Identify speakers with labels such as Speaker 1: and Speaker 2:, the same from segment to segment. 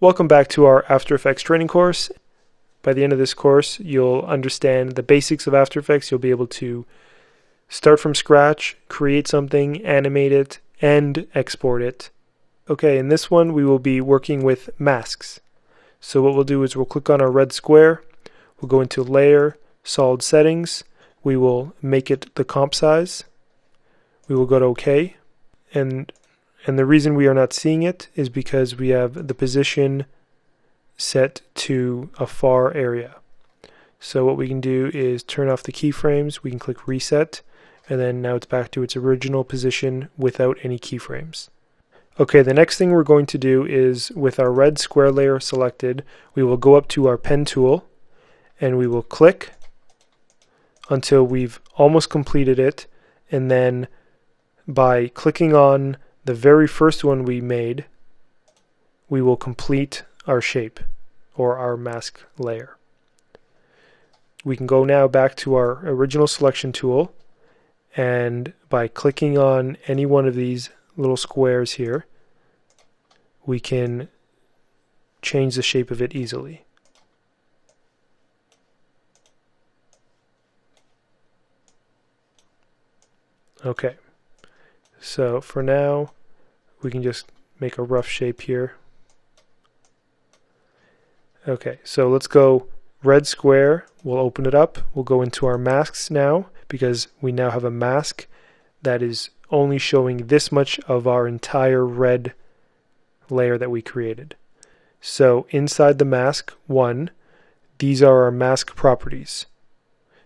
Speaker 1: Welcome back to our After Effects training course. By the end of this course, you'll understand the basics of After Effects. You'll be able to start from scratch, create something, animate it, and export it. Okay, in this one, we will be working with masks. So what we'll do is we'll click on our red square. We'll go into Layer, Solid Settings. We will make it the comp size. We will go to OK. And the reason we are not seeing it is because we have the position set to a far area. So what we can do is turn off the keyframes. We can click reset, and then now it's back to its original position without any keyframes. Okay, the next thing we're going to do is, with our red square layer selected, we will go up to our pen tool and we will click until we've almost completed it, and then by clicking on the very first one we made, we will complete our shape or our mask layer. We can go now back to our original selection tool, and by clicking on any one of these little squares here, we can change the shape of it easily. Okay, so for now we can just make a rough shape here. Okay, so let's go red square. We'll open it up. We'll go into our masks now, because we now have a mask that is only showing this much of our entire red layer that we created. So inside the mask 1, these are our mask properties.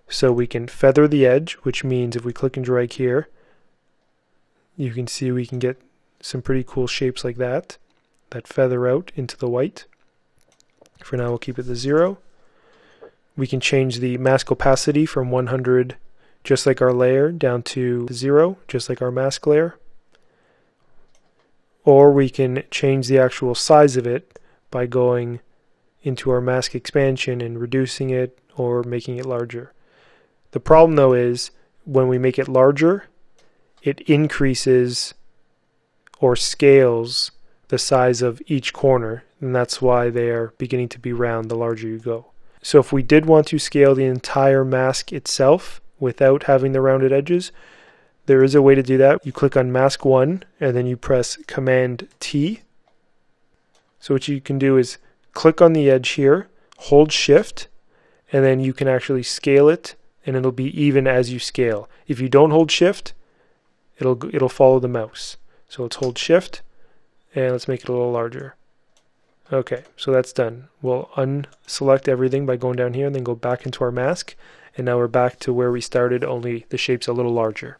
Speaker 1: So we can feather the edge, which means if we click and drag here, you can see we can get some pretty cool shapes like that feather out into the white. For now, we'll keep it to 0. We can change the mask opacity from 100, just like our layer, down to 0, just like our mask layer. Or we can change the actual size of it by going into our mask expansion and reducing it or making it larger. The problem though is when we make it larger, it increases or scales the size of each corner, and that's why they are beginning to be round the larger you go. So if we did want to scale the entire mask itself without having the rounded edges, there is a way to do that. You click on mask 1 and then you press Command T. So what you can do is click on the edge here, hold Shift, and then you can actually scale it, and it'll be even as you scale. If you don't hold Shift, it'll follow the mouse. So let's hold Shift and let's make it a little larger. Okay, so that's done. We'll unselect everything by going down here and then go back into our mask, and now we're back to where we started, only the shape's a little larger.